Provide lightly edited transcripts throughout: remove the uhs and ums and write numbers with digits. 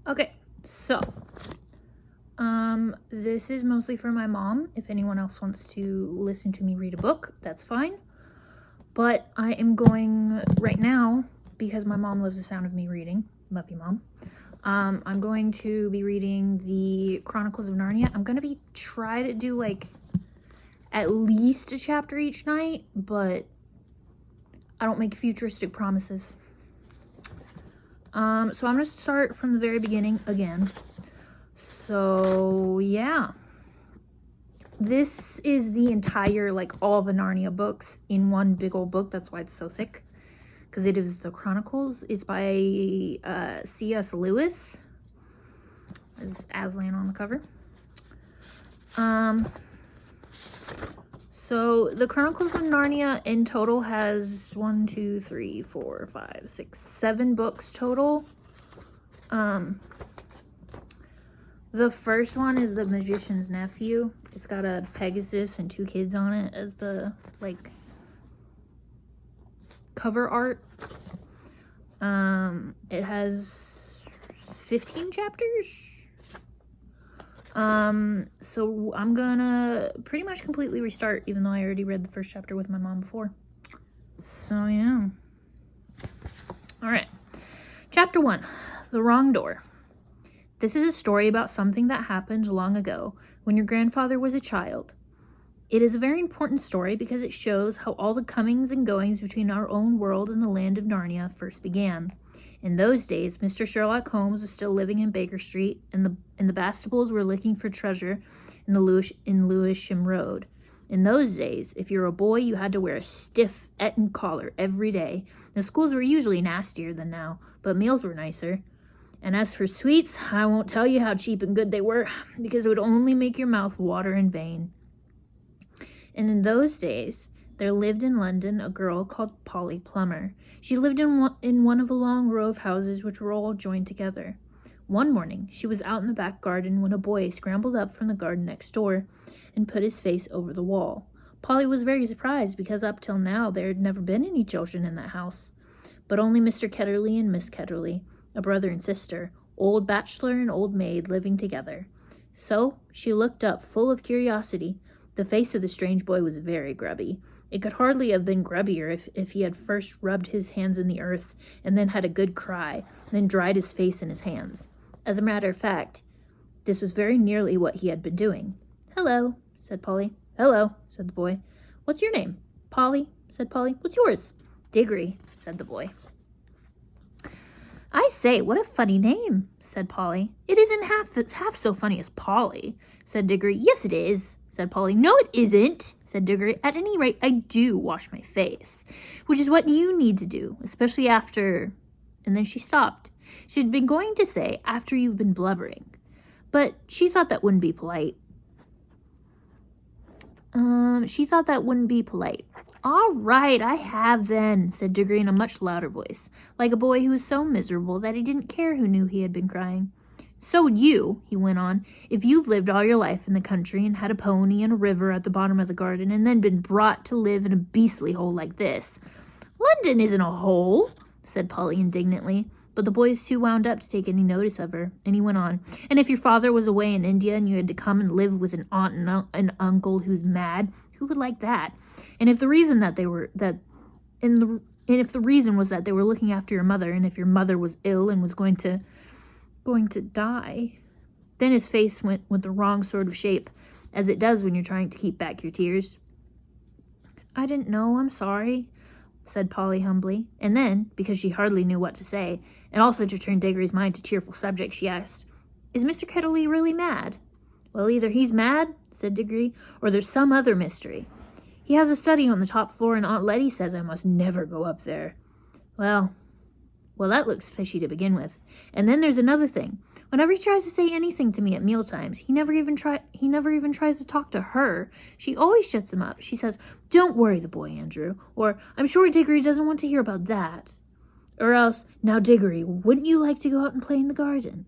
Okay, so this is mostly for my mom. If anyone else wants to listen to me read a book, that's fine. But I am going right now, because my mom loves the sound of me reading. Love you, Mom. I'm going to be reading the Chronicles of Narnia. I'm going to try to do like at least a chapter each night, but I don't make futuristic promises. So I'm going to start from the very beginning again. So, yeah. This is the entire, like, all the Narnia books in one big old book. That's why it's so thick. Because it is the Chronicles. It's by C.S. Lewis. There's Aslan on the cover. So the Chronicles of Narnia in total has 7 books total. The first one is The Magician's Nephew. It's got a Pegasus and 2 kids on it as the, like, cover art. It has 15 chapters. So I'm gonna pretty much completely restart, even though I already read the first chapter with my mom before. So, yeah. Alright. Chapter 1. The Wrong Door. This is a story about something that happened long ago, when your grandfather was a child. It is a very important story because it shows how all the comings and goings between our own world and the land of Narnia first began. In those days, Mr. Sherlock Holmes was still living in Baker Street, and the Bastables were looking for treasure in Lewisham Road. In those days, if you were a boy, you had to wear a stiff Eton collar every day. The schools were usually nastier than now, but meals were nicer. And as for sweets, I won't tell you how cheap and good they were, because it would only make your mouth water in vain. And in those days, there lived in London a girl called Polly Plummer. She lived in one of a long row of houses which were all joined together. One morning, she was out in the back garden when a boy scrambled up from the garden next door and put his face over the wall. Polly was very surprised because up till now there had never been any children in that house, but only Mr. Ketterley and Miss Ketterley, a brother and sister, old bachelor and old maid living together. So she looked up full of curiosity. The face of the strange boy was very grubby. It could hardly have been grubbier if he had first rubbed his hands in the earth and then had a good cry, then dried his face in his hands. As a matter of fact, this was very nearly what he had been doing. "Hello," said Polly. "Hello," said the boy. "What's your name?" "Polly," said Polly. "What's yours?" "Digory," said the boy. "I say, what a funny name," said Polly. "It isn't half so funny as Polly," said Digory. "Yes, it is," said Polly. "No, it isn't," said Digory. "At any rate, I do wash my face, which is what you need to do, especially after—" And then she stopped. She had been going to say, "after you've been blubbering," but she thought that wouldn't be polite. "All right, I have then," said Digory in a much louder voice, like a boy who was so miserable that he didn't care who knew he had been crying. "So would you," he went on, "if you've lived all your life in the country and had a pony and a river at the bottom of the garden and then been brought to live in a beastly hole like this." "London isn't a hole," said Polly indignantly, but the boy was too wound up to take any notice of her, and he went on, "And if your father was away in India and you had to come and live with an aunt and an uncle who's mad, who would like that? And if the reason was that they were looking after your mother, and if your mother was ill and was going to die." Then his face went with the wrong sort of shape, as it does when you're trying to keep back your tears. "I didn't know, I'm sorry," said Polly humbly. And then, because she hardly knew what to say, and also to turn Digory's mind to cheerful subjects, she asked, "Is Mr. Ketterley really mad?" "Well, either he's mad," said Digory, "or there's some other mystery. He has a study on the top floor, and Aunt Letty says I must never go up there." Well, that looks fishy to begin with. And then there's another thing. Whenever he tries to say anything to me at mealtimes, he never even tries to talk to her. She always shuts him up. She says, "Don't worry the boy, Andrew," or "I'm sure Digory doesn't want to hear about that." Or else, "Now, Digory, wouldn't you like to go out and play in the garden?"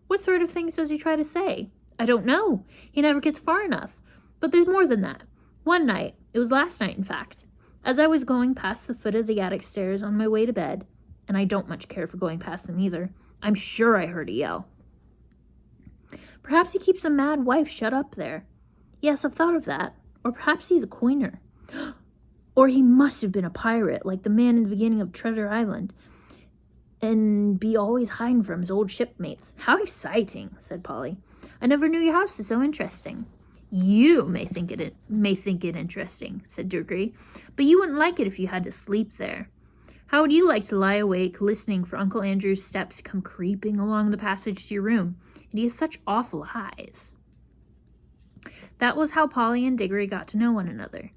What sort of things does he try to say? I don't know. He never gets far enough. But there's more than that. One night, it was last night in fact, as I was going past the foot of the attic stairs on my way to bed, and I don't much care for going past them either. I'm sure I heard a yell. Perhaps he keeps a mad wife shut up there. Yes, I've thought of that. Or perhaps he's a coiner. Or he must have been a pirate, like the man in the beginning of Treasure Island, and be always hiding from his old shipmates. How exciting, said Polly. I never knew your house was so interesting. You may think it interesting, said Digory, but you wouldn't like it if you had to sleep there. How would you like to lie awake listening for Uncle Andrew's steps to come creeping along the passage to your room? And he has such awful eyes. That was how Polly and Digory got to know one another.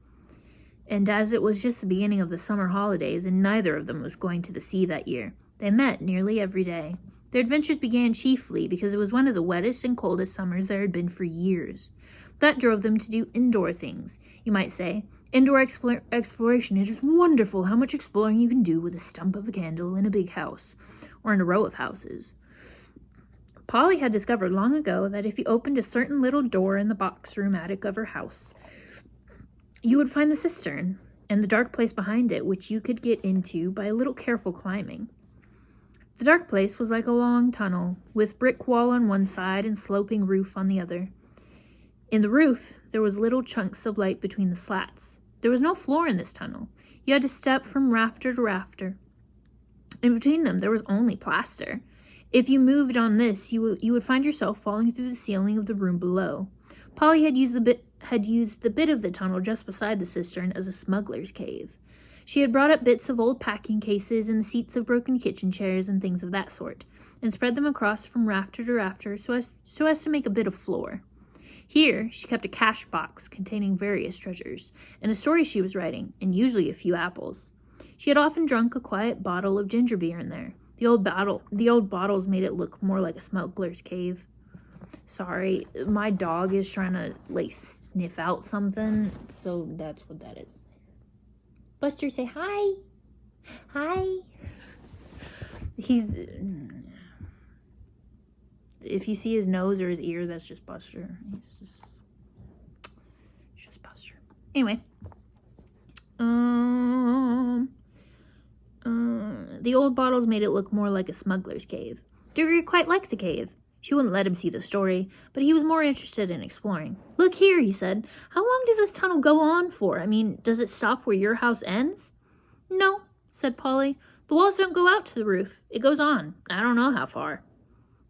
And as it was just the beginning of the summer holidays and neither of them was going to the sea that year, they met nearly every day. Their adventures began chiefly because it was one of the wettest and coldest summers there had been for years. That drove them to do indoor things, you might say. Indoor exploration is just wonderful how much exploring you can do with a stump of a candle in a big house, or in a row of houses. Polly had discovered long ago that if you opened a certain little door in the box room attic of her house, you would find the cistern and the dark place behind it, which you could get into by a little careful climbing. The dark place was like a long tunnel, with brick wall on one side and sloping roof on the other. In the roof, there was little chunks of light between the slats. There was no floor in this tunnel. You had to step from rafter to rafter. In between them, there was only plaster. If you moved on this, you would find yourself falling through the ceiling of the room below. Polly had used the bit of the tunnel just beside the cistern as a smuggler's cave. She had brought up bits of old packing cases and the seats of broken kitchen chairs and things of that sort, and spread them across from rafter to rafter so as to make a bit of floor. Here, she kept a cash box containing various treasures, and a story she was writing, and usually a few apples. She had often drunk a quiet bottle of ginger beer in there. The old bottles made it look more like a smuggler's cave. Sorry, my dog is trying to, sniff out something, so that's what that is. Buster, say hi. Hi. If you see his nose or his ear, that's just Buster. It's just Buster. Anyway. The old bottles made it look more like a smuggler's cave. Digory quite liked the cave. She wouldn't let him see the story, but he was more interested in exploring. Look here, he said. How long does this tunnel go on for? I mean, does it stop where your house ends? No, said Polly. The walls don't go out to the roof. It goes on. I don't know how far.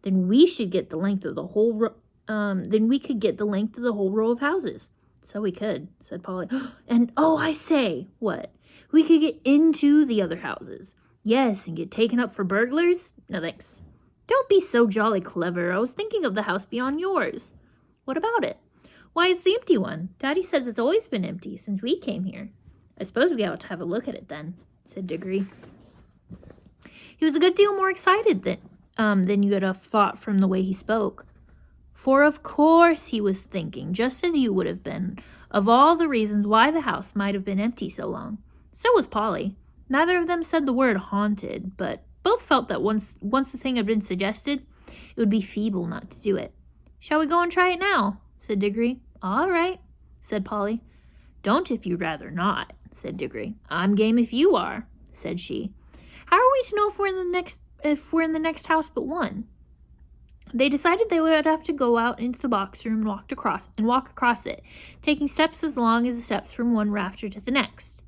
Then we should get the length of the whole then we could get the length of the whole row of houses. So we could, said Polly. And I say, what? We could get into the other houses. Yes, and get taken up for burglars? No thanks. Don't be so jolly clever. I was thinking of the house beyond yours. What about it? Why, it's the empty one. Daddy says it's always been empty since we came here. I suppose we ought to have a look at it then, said Digory. He was a good deal more excited than you would have thought from the way he spoke. For of course he was thinking, just as you would have been, of all the reasons why the house might have been empty so long. So was Polly. Neither of them said the word haunted, but both felt that once the thing had been suggested, it would be feeble not to do it. Shall we go and try it now? Said Digory. All right, said Polly. Don't if you'd rather not, said Digory. I'm game if you are, said she. How are we to know if we're in the next house but one? They decided they would have to go out into the box room and walk across it, taking steps as long as the steps from one rafter to the next.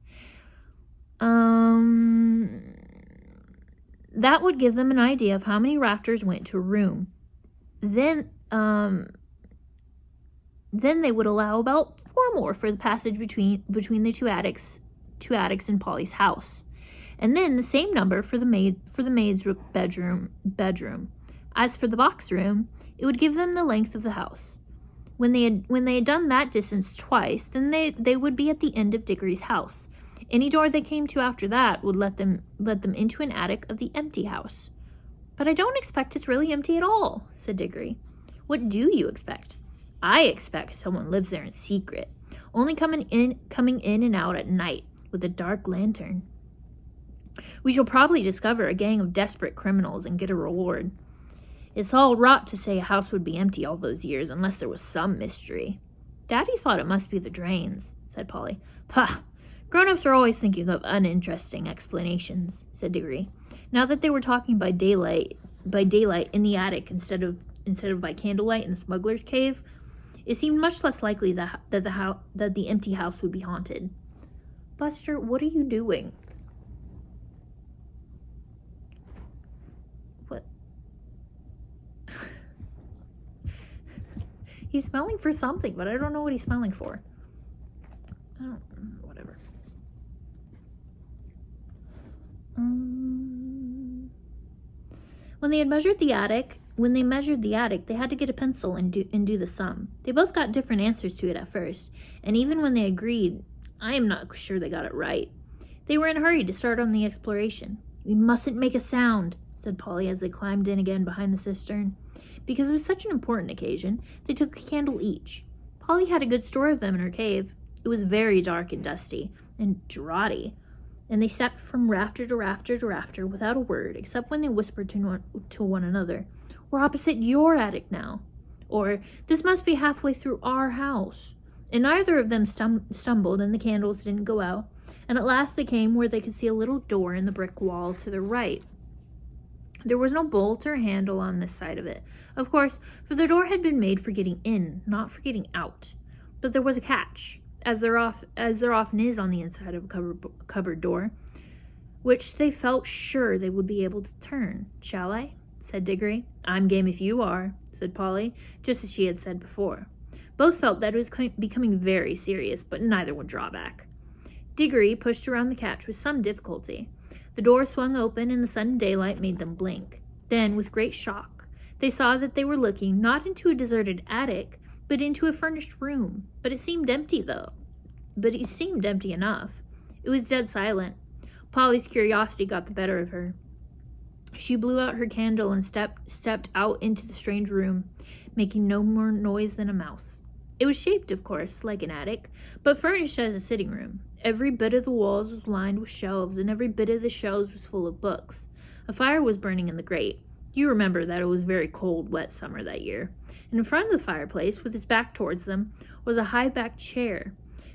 That would give them an idea of how many rafters went to a room. Then they would allow about 4 more for the passage between the two attics in Polly's house, and then the same number for the maid's bedroom. As for the box room, it would give them the length of the house. When they had done that distance twice, then they would be at the end of Digory's house. Any door they came to after that would let them into an attic of the empty house. But I don't expect it's really empty at all, said Digory. What do you expect? I expect someone lives there in secret, only coming in and out at night with a dark lantern. We shall probably discover a gang of desperate criminals and get a reward. It's all rot to say a house would be empty all those years unless there was some mystery. Daddy thought it must be the drains, said Polly. Pah! Grown-ups are always thinking of uninteresting explanations, said Digory. Now that they were talking by daylight in the attic instead of by candlelight in the smuggler's cave, it seemed much less likely that the empty house would be haunted. Buster, what are you doing? What? He's smelling for something, but I don't know what he's smelling for. Whatever. When they measured the attic, they had to get a pencil and do the sum. They both got different answers to it at first, and even when they agreed, I am not sure they got it right. They were in a hurry to start on the exploration. We mustn't make a sound, said Polly as they climbed in again behind the cistern. Because it was such an important occasion, they took a candle each. Polly had a good store of them in her cave. It was very dark and dusty, and draughty, and they stepped from rafter to rafter to rafter without a word, except when they whispered to one another, We're opposite your attic now, or this must be halfway through our house. And neither of them stumbled, and the candles didn't go out, and at last they came where they could see a little door in the brick wall to their right. There was no bolt or handle on this side of it, of course, for the door had been made for getting in, not for getting out. But there was a catch, as there often is on the inside of a cupboard door, which they felt sure they would be able to turn. Shall I? Said Digory. I'm game if you are, said Polly, just as she had said before. Both felt that it was becoming very serious, but neither would draw back. Digory pushed around the catch with some difficulty. The door swung open, and the sudden daylight made them blink. Then, with great shock, they saw that they were looking not into a deserted attic, but into a furnished room. But it seemed empty enough. It was dead silent. Polly's curiosity got the better of her. She blew out her candle and stepped out into the strange room, making no more noise than a mouse. It was shaped, of course, like an attic, but furnished as a sitting room. Every bit of the walls was lined with shelves, and every bit of the shelves was full of books. A fire was burning in the grate. You remember that it was a very cold, wet summer that year. And in front of the fireplace, with its back towards them, was a high-backed chair.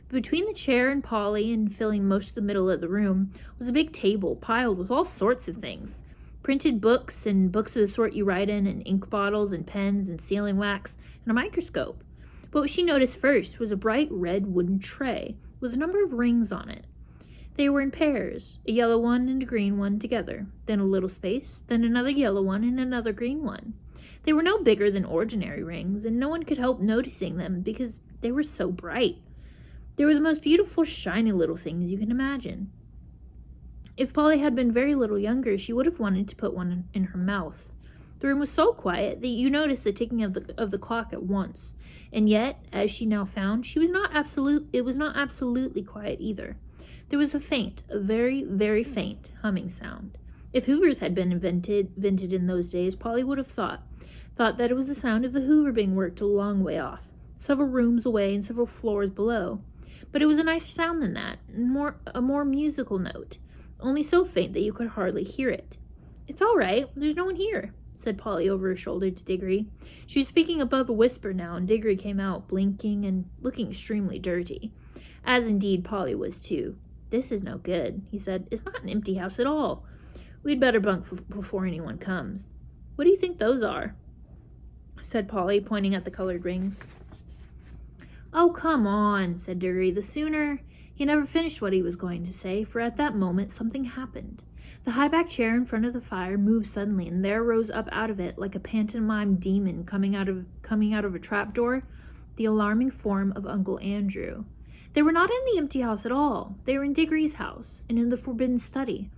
Between the chair and Polly, and filling most of the middle of the room, was a big table piled with all sorts of things. Printed books, and books of the sort you write in, and ink bottles, and pens, and sealing wax, and a microscope. But what she noticed first was a bright red wooden tray with a number of rings on it. They were in pairs, a yellow one and a green one together, then a little space, then another yellow one and another green one. They were no bigger than ordinary rings, and no one could help noticing them because they were so bright. They were the most beautiful, shiny little things you can imagine. If Polly had been very little younger, she would have wanted to put one in her mouth. The room was so quiet that you noticed the ticking of the clock at once, and yet, as she now found, it was not absolutely quiet either. There was a very, very faint humming sound. If hoovers had been invented in those days, Polly would have thought that it was the sound of the hoover being worked a long way off, several rooms away and several floors below. But it was a nicer sound than that, and a more musical note, only so faint that you could hardly hear it. It's all right, there's no one here, said Polly over her shoulder to Digory. She was speaking above a whisper now, and Digory came out, blinking and looking extremely dirty, as indeed Polly was too. This is no good, he said. It's not an empty house at all. We'd better bunk before anyone comes. What do you think those are? Said Polly, pointing at the colored rings. Oh, come on, said Digory. The sooner... He never finished what he was going to say, for at that moment something happened. The high-backed chair in front of the fire moved suddenly, and there rose up out of it, like a pantomime demon coming out of a trapdoor, the alarming form of Uncle Andrew. They were not in the empty house at all. They were in Digory's house, and in the forbidden study.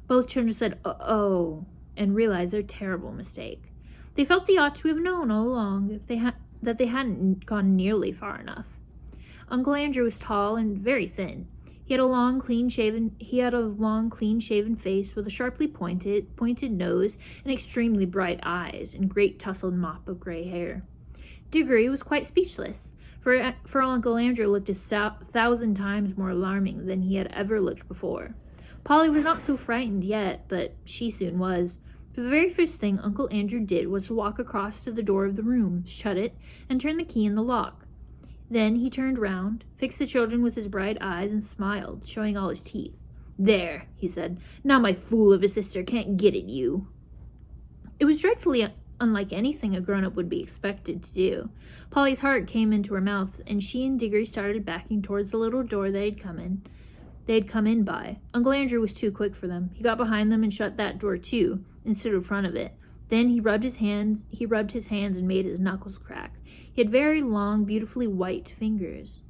Both children said, "Uh-oh," and realized their terrible mistake. They felt they ought to have known all along that they hadn't gone nearly far enough. Uncle Andrew was tall and very thin. He had a long, clean-shaven face with a sharply pointed nose and extremely bright eyes and great tousled mop of gray hair. Digory was quite speechless, for Uncle Andrew looked 1,000 times more alarming than he had ever looked before. Polly was not so frightened yet, but she soon was. For the very first thing Uncle Andrew did was to walk across to the door of the room, shut it, and turn the key in the lock. Then he turned round, fixed the children with his bright eyes, and smiled, showing all his teeth. "There," he said, "now my fool of a sister can't get at you." It was dreadfully unlike anything a grown-up would be expected to do. Polly's heart came into her mouth, and she and Digory started backing towards the little door they had come in by. Uncle Andrew was too quick for them. He got behind them and shut that door too, and stood in front of it. Then he rubbed his hands and made his knuckles crack. He had very long, beautifully white fingers.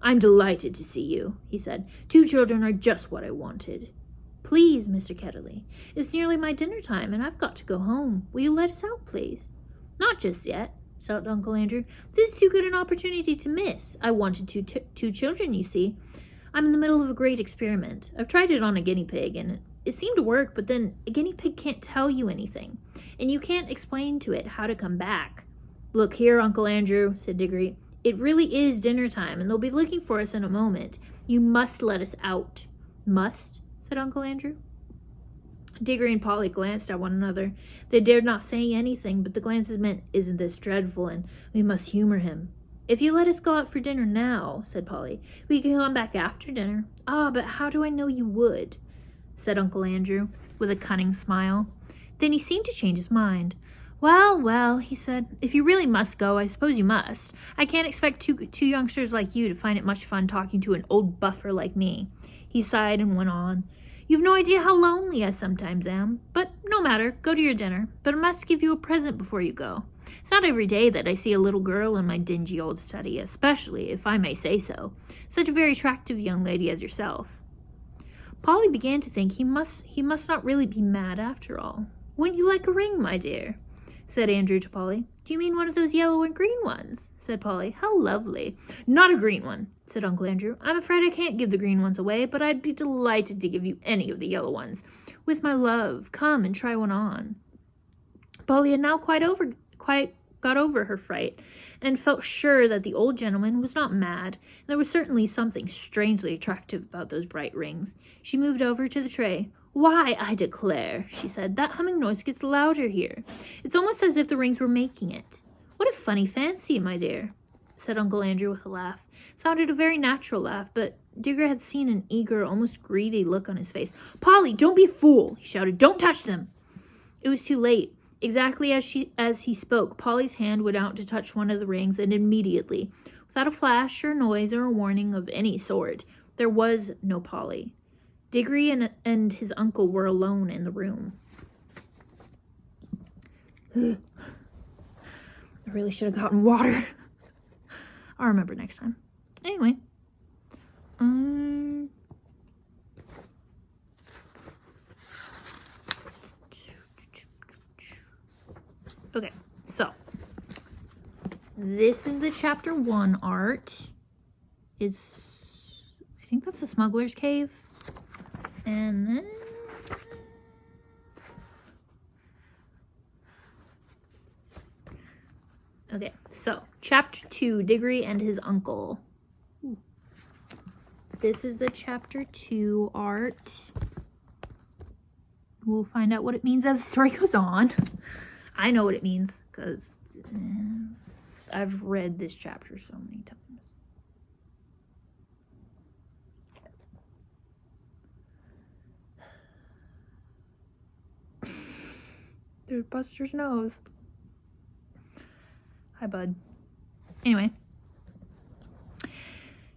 "I'm delighted to see you," he said. "Two children are just what I wanted." "Please, Mr. Ketterly, it's nearly my dinner time, and I've got to go home. Will you let us out, please?" "Not just yet," shouted Uncle Andrew. "This is too good an opportunity to miss. I wanted two children, you see. I'm in the middle of a great experiment. I've tried it on a guinea pig, and it seemed to work, but then a guinea pig can't tell you anything, and you can't explain to it how to come back." "Look here, Uncle Andrew," said Digory. "It really is dinner time, and they'll be looking for us in a moment. You must let us out." "Must?" said Uncle Andrew. Digory and Polly glanced at one another. They dared not say anything, but the glances meant, "Isn't this dreadful?" and "We must humor him." "If you let us go out for dinner now," said Polly, "we can come back after dinner." "Ah, but how do I know you would?" said Uncle Andrew, with a cunning smile. Then he seemed to change his mind. "Well, well," he said, "if you really must go, I suppose you must. I can't expect two youngsters like you to find it much fun talking to an old buffer like me." He sighed and went on. "You've no idea how lonely I sometimes am. But no matter, go to your dinner. But I must give you a present before you go. It's not every day that I see a little girl in my dingy old study, especially, if I may say so, such a very attractive young lady as yourself." Polly began to think he must not really be mad after all. "Wouldn't you like a ring, my dear?" said Andrew to Polly. "Do you mean one of those yellow and green ones?" said Polly. "How lovely." "Not a green one," said Uncle Andrew. "I'm afraid I can't give the green ones away, but I'd be delighted to give you any of the yellow ones. With my love, come and try one on." Polly had now quite got over her fright, and felt sure that the old gentleman was not mad. There was certainly something strangely attractive about those bright rings. She moved over to the tray. "Why, I declare," she said, "that humming noise gets louder here. It's almost as if the rings were making it." "What a funny fancy, my dear," said Uncle Andrew with a laugh. It sounded a very natural laugh, but Digory had seen an eager, almost greedy look on his face. "Polly, don't be a fool," he shouted. "Don't touch them." It was too late. Exactly as he spoke, Polly's hand went out to touch one of the rings, and immediately, without a flash or noise or a warning of any sort, there was no Polly. Digory and his uncle were alone in the room. I really should have gotten water. I'll remember next time. Anyway. Okay, so this is the chapter 1 art. I think that's the Smuggler's Cave. And then okay, so chapter 2, Digory and his uncle. This is the chapter 2 art. We'll find out what it means as the story goes on. I know what it means because I've read this chapter so many times. There's Buster's nose. Hi, bud. Anyway.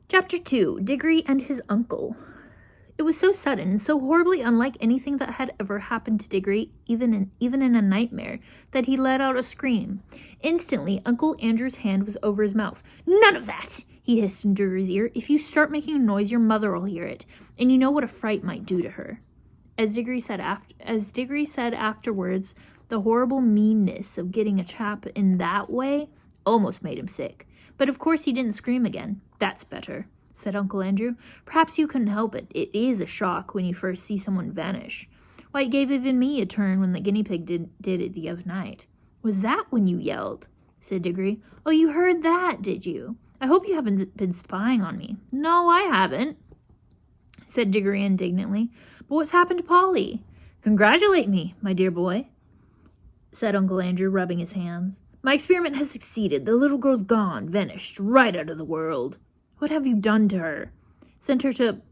Chapter 2, Digory and his uncle. It was so sudden and so horribly unlike anything that had ever happened to Digory, even in a nightmare, that he let out a scream. Instantly, Uncle Andrew's hand was over his mouth. "None of that!" he hissed in Digory's ear. "If you start making a noise, your mother will hear it, and you know what a fright might do to her." As Digory said afterwards, the horrible meanness of getting a chap in that way almost made him sick. But of course he didn't scream again. "That's better," said Uncle Andrew. "Perhaps you couldn't help it. It is a shock when you first see someone vanish. Why, it gave even me a turn when the guinea pig did it the other night." "Was that when you yelled?" said Digory. "Oh, you heard that, did you? I hope you haven't been spying on me." "No, I haven't," said Digory indignantly. "But what's happened to Polly?" "Congratulate me, my dear boy," said Uncle Andrew, rubbing his hands. My experiment has succeeded. The little girl's gone, vanished, right out of the world. What have you done to her? Sent her to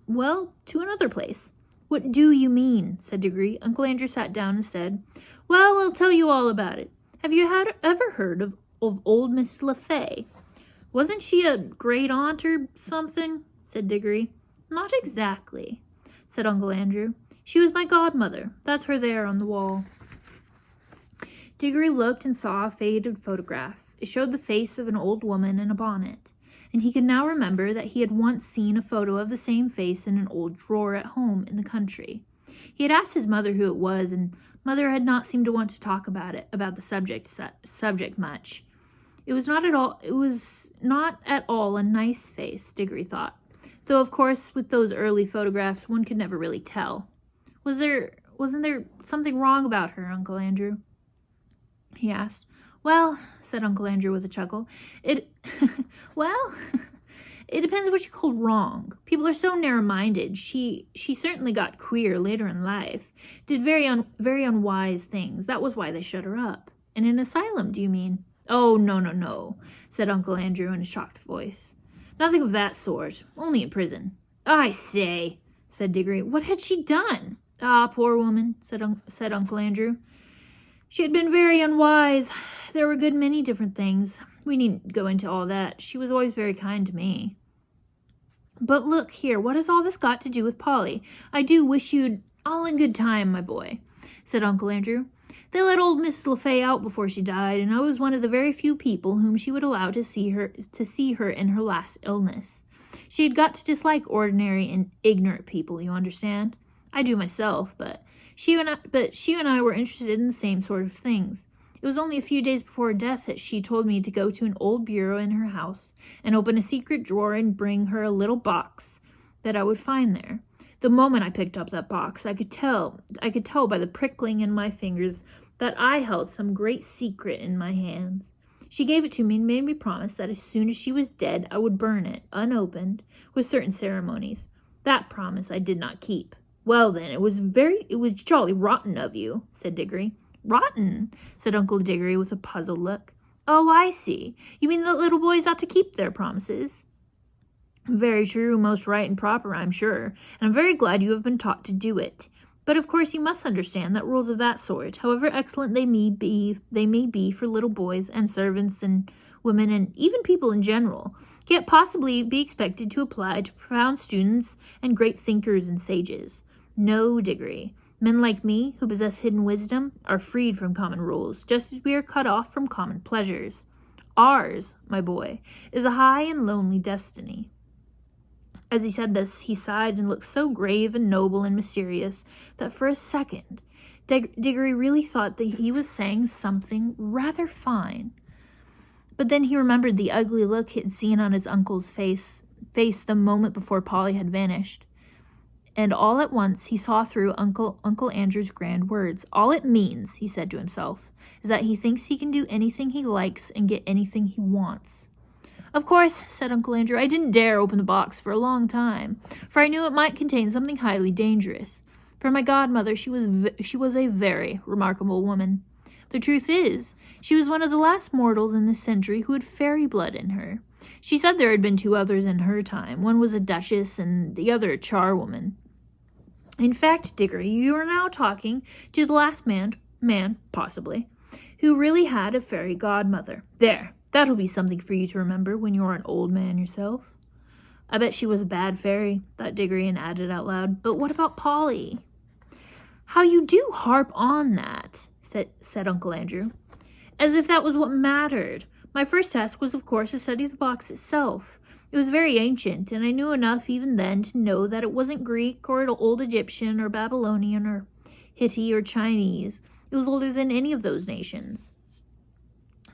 another place. What do you mean? Said Digory. Uncle Andrew sat down and said, Well, I'll tell you all about it. Have you ever heard of old Mrs. LeFay? Wasn't she a great aunt or something? Said Digory. Not exactly, said Uncle Andrew. She was my godmother. That's her there on the wall. Digory looked and saw a faded photograph. It showed the face of an old woman in a bonnet, and he could now remember that he had once seen a photo of the same face in an old drawer at home in the country. He had asked his mother who it was, and Mother had not seemed to want to talk about the subject much. It was not at all a nice face, Digory thought, though of course with those early photographs one could never really tell. Wasn't there something wrong about her, Uncle Andrew? He asked. Well, said Uncle Andrew with a chuckle, it depends what you call wrong. People are so narrow-minded. She certainly got queer later in life. Did very unwise things. That was why they shut her up. In an asylum, do you mean? Oh, no, said Uncle Andrew in a shocked voice. Nothing of that sort. Only in prison. I say, said Digory. What had she done? Ah, poor woman, said Uncle Andrew. She had been very unwise. There were a good many different things. We needn't go into all that. She was always very kind to me. But look here, what has all this got to do with Polly? I do wish you'd all in good time, my boy, said Uncle Andrew. They let old Mrs. LeFay out before she died, and I was one of the very few people whom she would allow to see her in her last illness. She had got to dislike ordinary and ignorant people, you understand? I do myself, but she and I were interested in the same sort of things. It was only a few days before her death that she told me to go to an old bureau in her house and open a secret drawer and bring her a little box that I would find there. The moment I picked up that box, I could tell by the prickling in my fingers that I held some great secret in my hands. She gave it to me and made me promise that as soon as she was dead, I would burn it, unopened, with certain ceremonies. That promise I did not keep. Well, then, it was jolly rotten of you, said Digory. Rotten, said Uncle Digory with a puzzled look. Oh, I see. You mean that little boys ought to keep their promises? Very true, most right and proper, I'm sure, and I'm very glad you have been taught to do it. But of course you must understand that rules of that sort, however excellent they may be for little boys and servants and women and even people in general, can't possibly be expected to apply to profound students and great thinkers and sages. No, Digory. Men like me, who possess hidden wisdom, are freed from common rules, just as we are cut off from common pleasures. Ours, my boy, is a high and lonely destiny. As he said this, he sighed and looked so grave and noble and mysterious that for a second, Digory really thought that he was saying something rather fine. But then he remembered the ugly look he had seen on his uncle's face the moment before Polly had vanished. And all at once he saw through Uncle Andrew's grand words. All it means, he said to himself, is that he thinks he can do anything he likes and get anything he wants. Of course, said Uncle Andrew, I didn't dare open the box for a long time, for I knew it might contain something highly dangerous. For my godmother, she was a very remarkable woman. The truth is, she was one of the last mortals in this century who had fairy blood in her. She said there had been two others in her time. One was a duchess and the other a charwoman. In fact, Digory, you are now talking to the last man, possibly, who really had a fairy godmother. There, that'll be something for you to remember when you are an old man yourself. I bet she was a bad fairy, thought Digory, and added out loud, but what about Polly? How you do harp on that, said Uncle Andrew, as if that was what mattered. My first task was, of course, to study the box itself. It was very ancient, and I knew enough even then to know that it wasn't Greek or old Egyptian or Babylonian or Hittite or Chinese. It was older than any of those nations.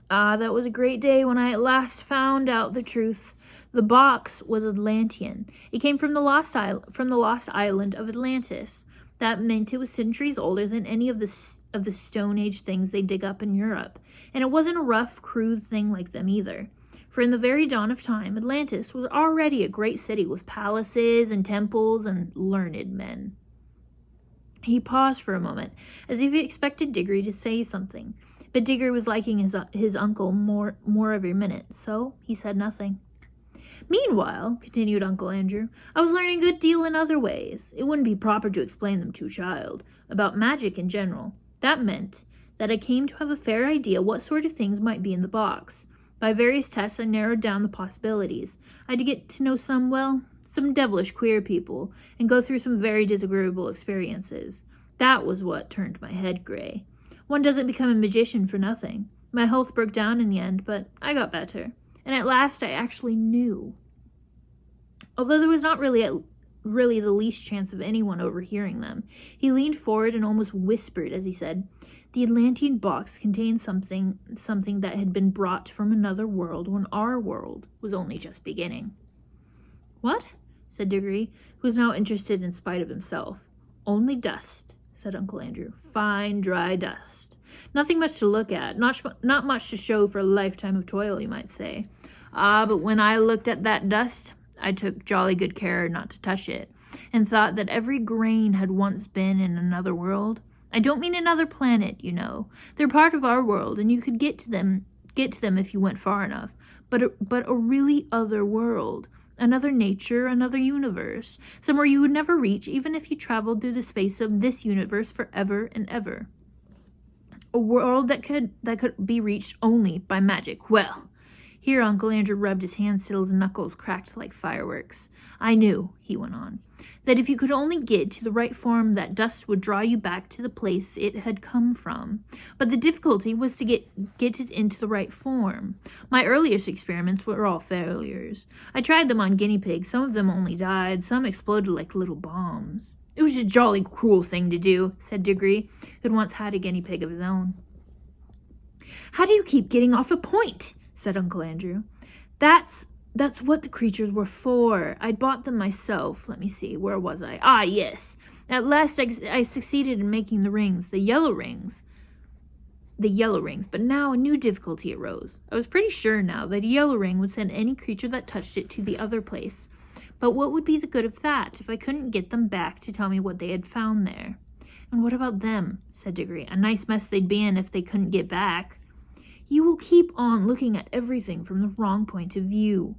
Ah, that was a great day when I at last found out the truth. The box was Atlantean. It came from the lost island of Atlantis. That meant it was centuries older than any of the Stone Age things they dig up in Europe. And it wasn't a rough, crude thing like them either. For in the very dawn of time, Atlantis was already a great city with palaces and temples and learned men. He paused for a moment, as if he expected Digory to say something. But Digory was liking his uncle more every minute, so he said nothing. Meanwhile, continued Uncle Andrew, I was learning a good deal in other ways. It wouldn't be proper to explain them to a child, about magic in general. That meant that I came to have a fair idea what sort of things might be in the box. By various tests, I narrowed down the possibilities. I had to get to know some devilish queer people, and go through some very disagreeable experiences. That was what turned my head gray. One doesn't become a magician for nothing. My health broke down in the end, but I got better. And at last I actually knew. Although there was not really the least chance of anyone overhearing them, he leaned forward and almost whispered as he said, "The Atlantean box contained something that had been brought from another world when our world was only just beginning." "What?" said Digory, who was now interested in spite of himself. "Only dust," said Uncle Andrew. "Fine, dry dust. Nothing much to look at, not much to show for a lifetime of toil, you might say. But when I looked at that dust, I took jolly good care not to touch it, and thought that every grain had once been in another world. I don't mean another planet, you know. They're part of our world, and you could get to them if you went far enough. But a really other world. Another nature, another universe. Somewhere you would never reach, even if you traveled through the space of this universe forever and ever. A world that could be reached only by magic. Well," here Uncle Andrew rubbed his hands till his knuckles cracked like fireworks. "I knew," he went on, "that if you could only get to the right form, that dust would draw you back to the place it had come from. But the difficulty was to get it into the right form. My earliest experiments were all failures. I tried them on guinea pigs. Some of them only died. Some exploded like little bombs." "It was a jolly cruel thing to do," said Digory, who had once had a guinea pig of his own. "How do you keep getting off a point?" said Uncle Andrew. That's what the creatures were for. I'd bought them myself. Let me see, where was I? Ah, yes. At last I succeeded in making the rings, the yellow rings, but now a new difficulty arose. I was pretty sure now that a yellow ring would send any creature that touched it to the other place. But what would be the good of that if I couldn't get them back to tell me what they had found there? "And what about them?" said Digory. "A nice mess they'd be in if they couldn't get back." "You will keep on looking at everything from the wrong point of view,"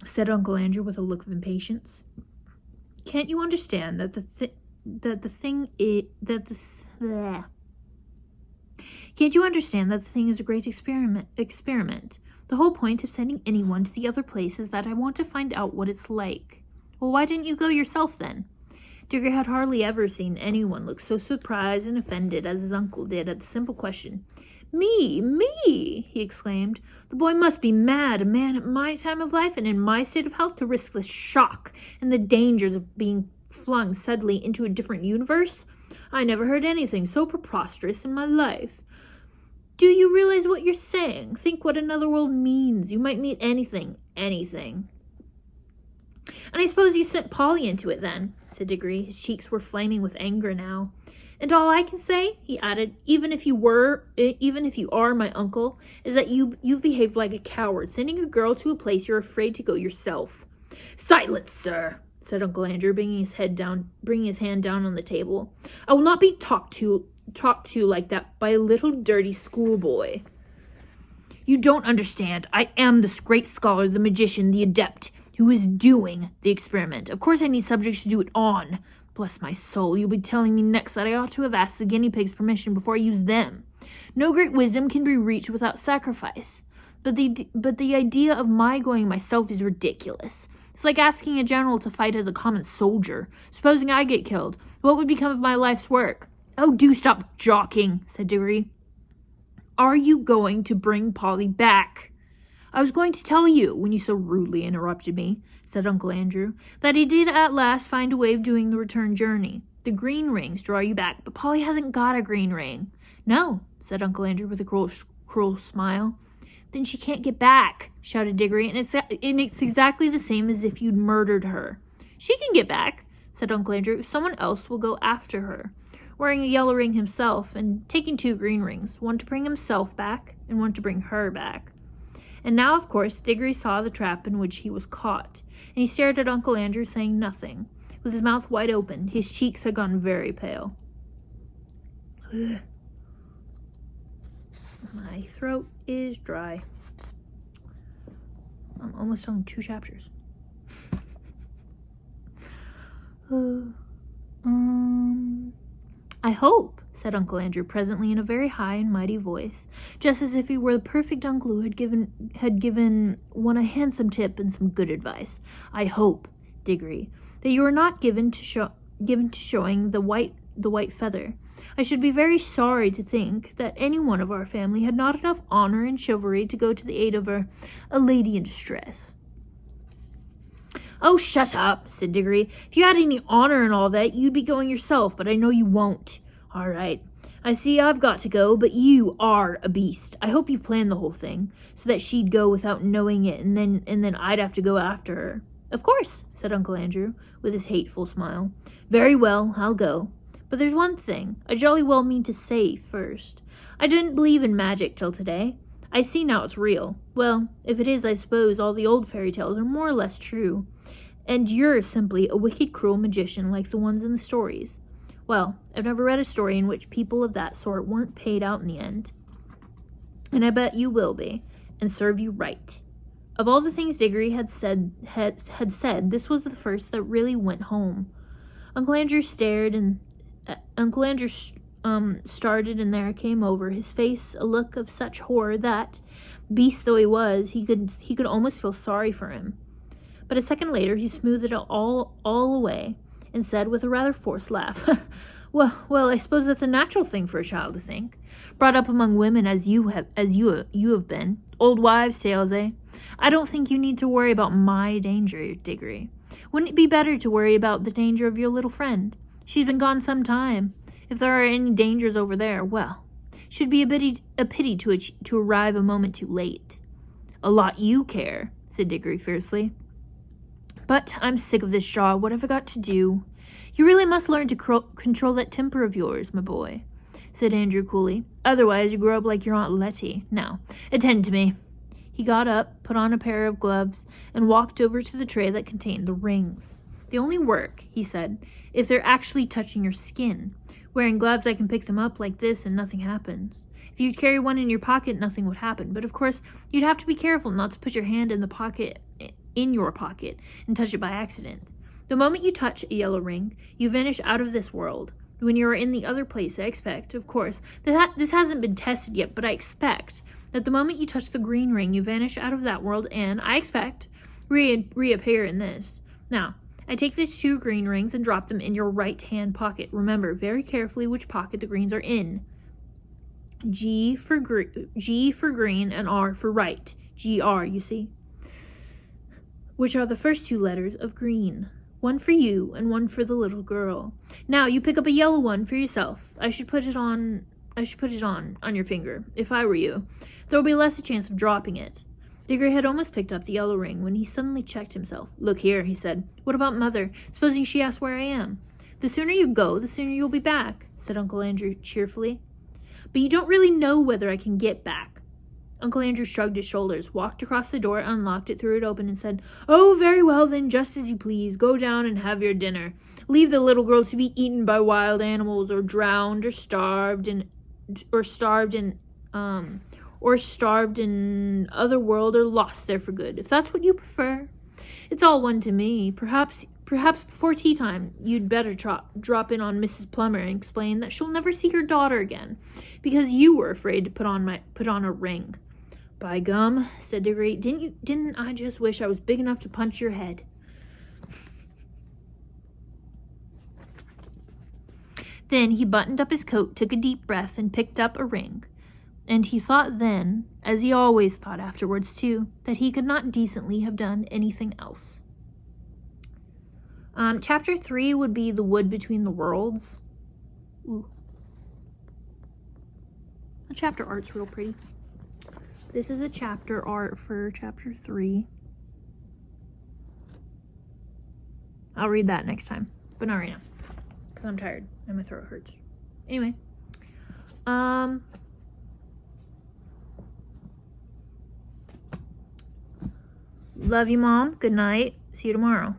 said Uncle Andrew with a look of impatience. "Can't you understand that Can't you understand that the thing is a great experiment? The whole point of sending anyone to the other place is that I want to find out what it's like." "Well, why didn't you go yourself then?" Digory had hardly ever seen anyone look so surprised and offended as his uncle did at the simple question. Me, he exclaimed. "The boy must be mad, a man at my time of life and in my state of health, to risk the shock and the dangers of being flung suddenly into a different universe. I never heard anything so preposterous in my life. Do you realize what you're saying? Think what another world means. You might meet anything. "And I suppose you sent Polly into it then," said Digory. His cheeks were flaming with anger now. "And all I can say," he added, even if you are my uncle, "is that you've behaved like a coward, sending a girl to a place you're afraid to go yourself." "Silence, sir," said Uncle Andrew, bringing his hand down on the table. "I will not be talked to like that by a little dirty schoolboy. You don't understand. I am this great scholar, the magician, the adept, who is doing the experiment. Of course I need subjects to do it on. Bless my soul, you'll be telling me next that I ought to have asked the guinea pigs' permission before I used them. No great wisdom can be reached without sacrifice. But the idea of my going myself is ridiculous. It's like asking a general to fight as a common soldier. Supposing I get killed, what would become of my life's work?" "Oh, do stop joking," said Digory. "Are you going to bring Polly back?" "I was going to tell you, when you so rudely interrupted me," said Uncle Andrew, "that I did at last find a way of doing the return journey. The green rings draw you back, but Polly hasn't got a green ring." "No," said Uncle Andrew with a cruel smile. "Then she can't get back," shouted Digory, "and it's exactly the same as if you'd murdered her." "She can get back," said Uncle Andrew. "Someone else will go after her, wearing a yellow ring himself, and taking 2 green rings, one to bring himself back, and one to bring her back." And now, of course, Digory saw the trap in which he was caught, and he stared at Uncle Andrew, saying nothing. With his mouth wide open, his cheeks had gone very pale. My throat is dry. I'm almost on 2 chapters. I hope, said Uncle Andrew presently in a very high and mighty voice, just as if he were the perfect uncle who had given one a handsome tip and some good advice. I hope, Digory, that you are not given to showing the white feather. I should be very sorry to think that any one of our family had not enough honor and chivalry to go to the aid of a lady in distress. Oh, shut up, said Digory. If you had any honor and all that, you'd be going yourself, but I know you won't. All right. I see I've got to go, but you are a beast. I hope you've planned the whole thing, so that she'd go without knowing it, and then I'd have to go after her. Of course, said Uncle Andrew, with his hateful smile. Very well, I'll go. But there's one thing I jolly well mean to say first. I didn't believe in magic till today. I see now it's real. Well, if it is, I suppose all the old fairy tales are more or less true. And you're simply a wicked, cruel magician like the ones in the stories. Well, I've never read a story in which people of that sort weren't paid out in the end. And I bet you will be, and serve you right. Of all the things Digory had said, this was the first that really went home. Uncle Andrew started, and there came over his face a look of such horror that, beast though he was, he could almost feel sorry for him. But a second later, he smoothed it all away, and said with a rather forced laugh, Well, I suppose that's a natural thing for a child to think. Brought up among women as you have been. Old wives' tales, eh? I don't think you need to worry about my danger, Digory. Wouldn't it be better to worry about the danger of your little friend? She's been gone some time. If there are any dangers over there, well, should be a pity to arrive a moment too late. A lot you care, said Digory fiercely. But I'm sick of this jaw. What have I got to do? You really must learn to control that temper of yours, my boy, said Andrew coolly. Otherwise you grow up like your Aunt Letty. Now, attend to me. He got up, put on a pair of gloves, and walked over to the tray that contained the rings. They only work, he said, if they're actually touching your skin. Wearing gloves, I can pick them up like this and nothing happens. If you'd carry one in your pocket, nothing would happen. But of course, you'd have to be careful not to put your hand in your pocket and touch it by accident. The moment you touch a yellow ring, you vanish out of this world. When you are in the other place, I expect, of course, this hasn't been tested yet, but I expect that the moment you touch the green ring, you vanish out of that world and, I expect, reappear in this. Now, I take these 2 green rings and drop them in your right-hand pocket. Remember very carefully which pocket the greens are in. G for green and R for right. GR, you see. Which are the first 2 letters of green. One for you and one for the little girl. Now you pick up a yellow one for yourself. I should put it on your finger. If I were you, there will be less a chance of dropping it. Digory had almost picked up the yellow ring when he suddenly checked himself. Look here, he said. What about Mother? Supposing she asks where I am? The sooner you go, the sooner you'll be back, said Uncle Andrew cheerfully. But you don't really know whether I can get back. Uncle Andrew shrugged his shoulders, walked across the door, unlocked it, threw it open, and said, Oh, very well then, just as you please. Go down and have your dinner. Leave the little girl to be eaten by wild animals, or drowned, or starved in other world, or lost there for good, if that's what you prefer. It's all one to me. Perhaps before tea time, you'd better drop in on Mrs. Plummer and explain that she'll never see her daughter again, because you were afraid to put on a ring. By gum, said Digory, didn't I just wish I was big enough to punch your head? Then he buttoned up his coat, took a deep breath, and picked up a ring. And he thought then, as he always thought afterwards too, that he could not decently have done anything else. Chapter 3 would be The Wood Between the Worlds. Ooh. The chapter art's real pretty. This is a chapter art for chapter 3. I'll read that next time, but not right now, because I'm tired and my throat hurts. Anyway, love you, Mom. Good night. See you tomorrow.